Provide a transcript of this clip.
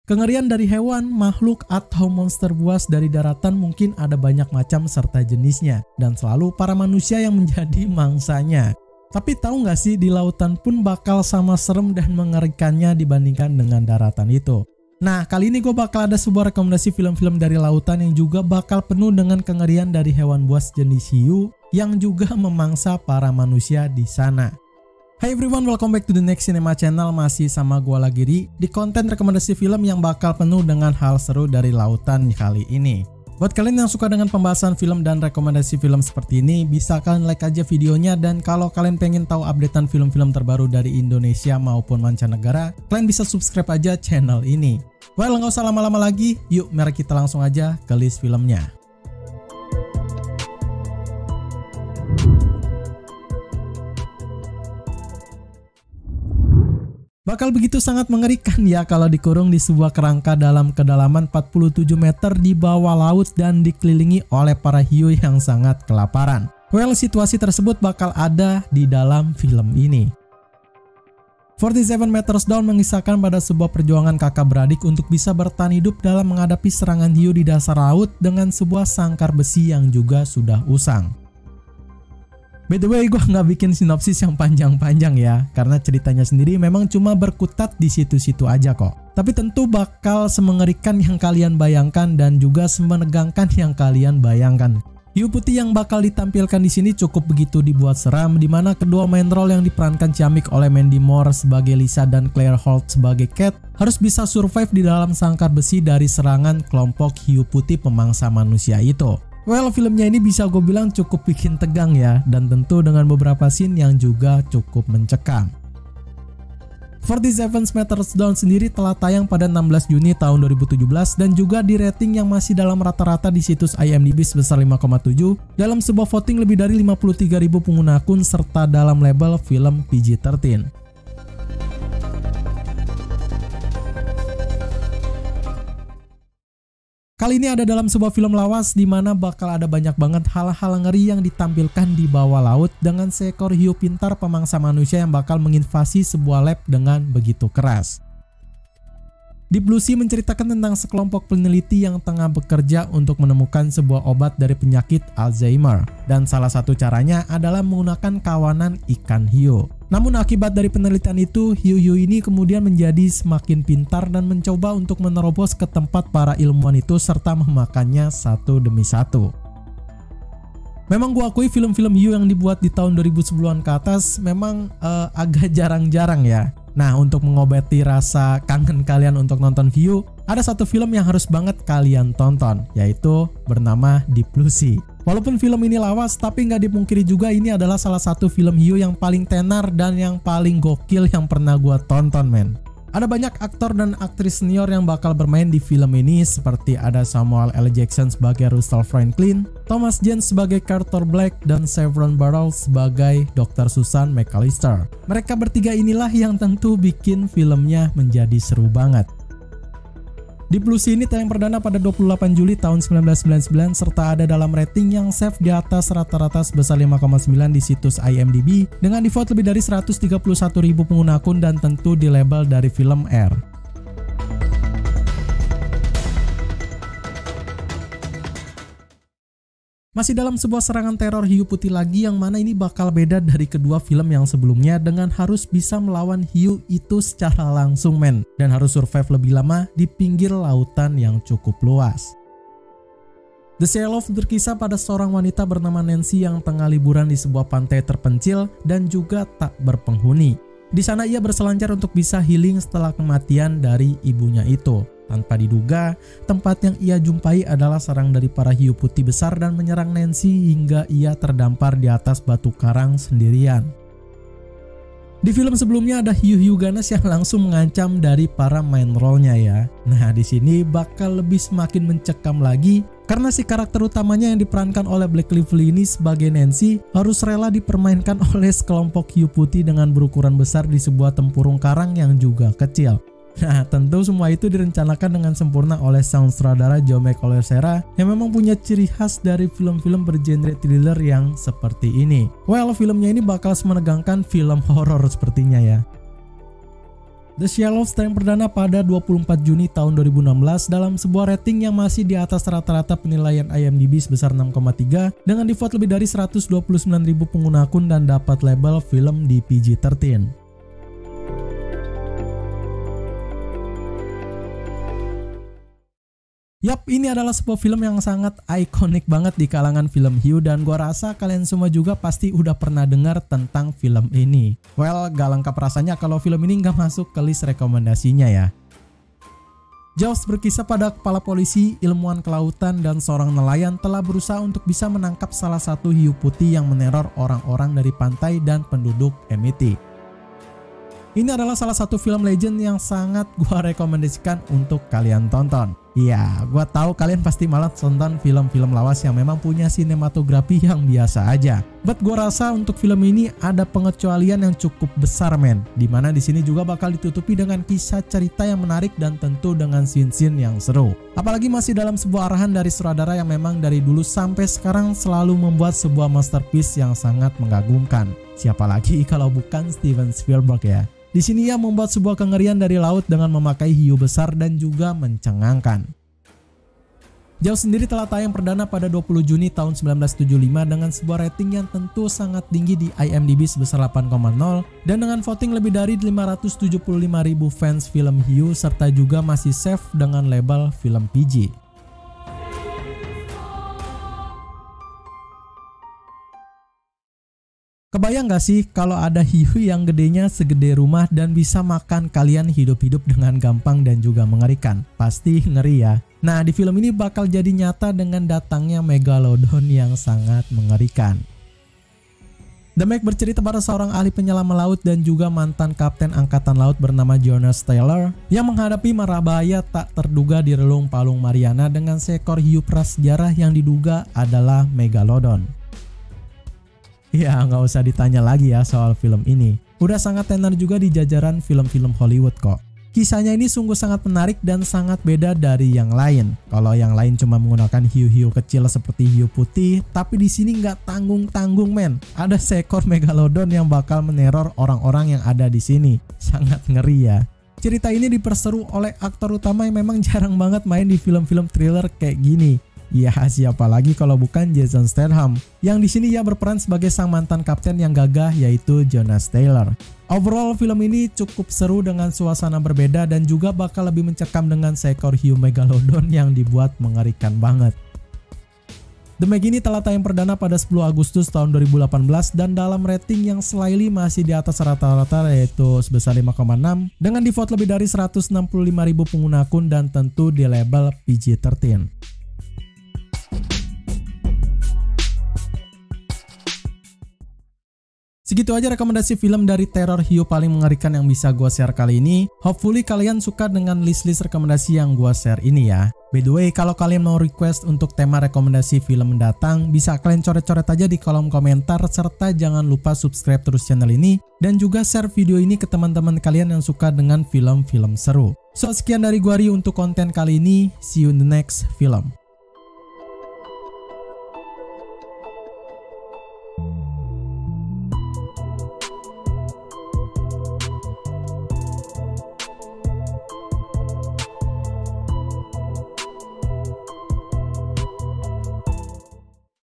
Kengerian dari hewan, makhluk, atau monster buas dari daratan mungkin ada banyak macam serta jenisnya, dan selalu para manusia yang menjadi mangsanya. Tapi tahu nggak sih, di lautan pun bakal sama serem dan mengerikannya dibandingkan dengan daratan itu. Nah, kali ini gue bakal ada sebuah rekomendasi film-film dari lautan yang juga bakal penuh dengan kengerian dari hewan buas jenis hiu yang juga memangsa para manusia di sana. Hai everyone, welcome back to the Next Cinema Channel. Masih sama gua lagi di konten rekomendasi film yang bakal penuh dengan hal seru dari lautan kali ini. Buat kalian yang suka dengan pembahasan film dan rekomendasi film seperti ini, bisa kalian like aja videonya. Dan kalau kalian pengen tahu updatean film-film terbaru dari Indonesia maupun mancanegara, kalian bisa subscribe aja channel ini. Well, nggak usah lama-lama lagi, yuk mari kita langsung aja ke list filmnya. Bakal begitu sangat mengerikan ya kalau dikurung di sebuah kerangka dalam kedalaman 47 meter di bawah laut dan dikelilingi oleh para hiu yang sangat kelaparan. Well, situasi tersebut bakal ada di dalam film ini. 47 Meters Down mengisahkan pada sebuah perjuangan kakak beradik untuk bisa bertahan hidup dalam menghadapi serangan hiu di dasar laut dengan sebuah sangkar besi yang juga sudah usang. By the way, gue nggak bikin sinopsis yang panjang-panjang ya, karena ceritanya sendiri memang cuma berkutat di situ-situ aja kok. Tapi tentu bakal semengerikan yang kalian bayangkan dan juga semenegangkan yang kalian bayangkan. Hiu putih yang bakal ditampilkan di sini cukup begitu dibuat seram, di mana kedua main role yang diperankan ciamik oleh Mandy Moore sebagai Lisa dan Claire Holt sebagai Cat harus bisa survive di dalam sangkar besi dari serangan kelompok hiu putih pemangsa manusia itu. Well, filmnya ini bisa gue bilang cukup bikin tegang ya, dan tentu dengan beberapa scene yang juga cukup mencekam. 47 Meters Down sendiri telah tayang pada 16 Juni tahun 2017 dan juga di rating yang masih dalam rata-rata di situs IMDb sebesar 5,7 dalam sebuah voting lebih dari 53.000 pengguna akun serta dalam label film PG-13. Kali ini ada dalam sebuah film lawas di mana bakal ada banyak banget hal-hal ngeri yang ditampilkan di bawah laut dengan seekor hiu pintar pemangsa manusia yang bakal menginvasi sebuah lab dengan begitu keras. Deep Blue Sea menceritakan tentang sekelompok peneliti yang tengah bekerja untuk menemukan sebuah obat dari penyakit Alzheimer, dan salah satu caranya adalah menggunakan kawanan ikan hiu. Namun akibat dari penelitian itu, hiu-hiu ini kemudian menjadi semakin pintar dan mencoba untuk menerobos ke tempat para ilmuwan itu serta memakannya satu demi satu. Memang gua akui film-film hiu yang dibuat di tahun 2010-an ke atas memang agak jarang-jarang ya. Nah, untuk mengobati rasa kangen kalian untuk nonton hiu, ada satu film yang harus banget kalian tonton, yaitu bernama Deep Blue Sea. Walaupun film ini lawas, tapi nggak dipungkiri juga ini adalah salah satu film hiu yang paling tenar dan yang paling gokil yang pernah gua tonton, men. Ada banyak aktor dan aktris senior yang bakal bermain di film ini, seperti ada Samuel L. Jackson sebagai Russell Franklin, Thomas Jane sebagai Carter Black, dan Sevron Burrell sebagai Dr. Susan McAllister. Mereka bertiga inilah yang tentu bikin filmnya menjadi seru banget. Deep Blue Sea ini tayang perdana pada 28 Juli tahun 1999 serta ada dalam rating yang safe di atas rata-rata sebesar 5,9 di situs IMDb dengan di-vote lebih dari 131.000 pengguna akun dan tentu di label dari film R. Masih dalam sebuah serangan teror hiu putih lagi yang mana ini bakal beda dari kedua film yang sebelumnya dengan harus bisa melawan hiu itu secara langsung, men, dan harus survive lebih lama di pinggir lautan yang cukup luas. The Sea Love berkisah pada seorang wanita bernama Nancy yang tengah liburan di sebuah pantai terpencil dan juga tak berpenghuni. Di sana ia berselancar untuk bisa healing setelah kematian dari ibunya itu. Tanpa diduga, tempat yang ia jumpai adalah sarang dari para hiu putih besar dan menyerang Nancy hingga ia terdampar di atas batu karang sendirian. Di film sebelumnya ada hiu-hiu ganas yang langsung mengancam dari para main role-nya ya. Nah, di sini bakal lebih semakin mencekam lagi karena si karakter utamanya yang diperankan oleh Blake Lively ini sebagai Nancy harus rela dipermainkan oleh sekelompok hiu putih dengan berukuran besar di sebuah tempurung karang yang juga kecil. Nah, tentu semua itu direncanakan dengan sempurna oleh sang sutradara Jaume Collet-Serra yang memang punya ciri khas dari film-film bergenre thriller yang seperti ini. Well, filmnya ini bakal menegangkan film horor sepertinya ya. The Shallows tayang perdana pada 24 Juni tahun 2016 dalam sebuah rating yang masih di atas rata-rata penilaian IMDb sebesar 6,3 dengan di-vote lebih dari 129.000 pengguna akun dan dapat label film di PG-13. Yap, ini adalah sebuah film yang sangat ikonik banget di kalangan film hiu dan gua rasa kalian semua juga pasti udah pernah dengar tentang film ini. Well, gak lengkap rasanya kalau film ini nggak masuk ke list rekomendasinya ya. Jaws berkisah pada kepala polisi, ilmuwan kelautan, dan seorang nelayan telah berusaha untuk bisa menangkap salah satu hiu putih yang meneror orang-orang dari pantai dan penduduk Amity. Ini adalah salah satu film legend yang sangat gua rekomendasikan untuk kalian tonton. Iya, gua tahu kalian pasti malah tonton film-film lawas yang memang punya sinematografi yang biasa aja. But gua rasa untuk film ini ada pengecualian yang cukup besar men. Dimana di sini juga bakal ditutupi dengan kisah cerita yang menarik dan tentu dengan scene-scene yang seru. Apalagi masih dalam sebuah arahan dari sutradara yang memang dari dulu sampai sekarang selalu membuat sebuah masterpiece yang sangat mengagumkan. Siapa lagi kalau bukan Steven Spielberg ya. Di sini ia membuat sebuah kengerian dari laut dengan memakai hiu besar dan juga mencengangkan. Jaws sendiri telah tayang perdana pada 20 Juni tahun 1975 dengan sebuah rating yang tentu sangat tinggi di IMDb sebesar 8,0 dan dengan voting lebih dari 575.000 fans film hiu serta juga masih safe dengan label film PG. Kebayang gak sih kalau ada hiu yang gedenya segede rumah dan bisa makan kalian hidup-hidup dengan gampang dan juga mengerikan? Pasti ngeri ya. Nah, di film ini bakal jadi nyata dengan datangnya Megalodon yang sangat mengerikan. The Meg bercerita pada seorang ahli penyelam laut dan juga mantan kapten angkatan laut bernama Jonas Taylor yang menghadapi mara bahaya tak terduga di relung Palung Mariana dengan seekor hiu prasejarah yang diduga adalah Megalodon. Ya, nggak usah ditanya lagi ya soal film ini. Udah sangat tenar juga di jajaran film-film Hollywood kok. Kisahnya ini sungguh sangat menarik dan sangat beda dari yang lain. Kalau yang lain cuma menggunakan hiu-hiu kecil seperti hiu putih, tapi di sini nggak tanggung-tanggung men. Ada seekor Megalodon yang bakal meneror orang-orang yang ada di sini. Sangat ngeri ya. Cerita ini diperseru oleh aktor utama yang memang jarang banget main di film-film thriller kayak gini. Ya, siapa lagi kalau bukan Jason Statham, yang di sini ia berperan sebagai sang mantan kapten yang gagah yaitu Jonas Taylor. Overall film ini cukup seru dengan suasana berbeda dan juga bakal lebih mencekam dengan seekor hiu Megalodon yang dibuat mengerikan banget. The Meg ini telah tayang perdana pada 10 Agustus tahun 2018 dan dalam rating yang slightly masih di atas rata-rata yaitu sebesar 5,6 dengan di-vote lebih dari 165.000 pengguna akun dan tentu di label PG-13. Segitu aja rekomendasi film dari teror hiu paling mengerikan yang bisa gue share kali ini. Hopefully kalian suka dengan list-list rekomendasi yang gue share ini ya. By the way, kalau kalian mau request untuk tema rekomendasi film mendatang, bisa kalian coret-coret aja di kolom komentar, serta jangan lupa subscribe terus channel ini, dan juga share video ini ke teman-teman kalian yang suka dengan film-film seru. So, sekian dari gue Ri untuk konten kali ini. See you in the next film.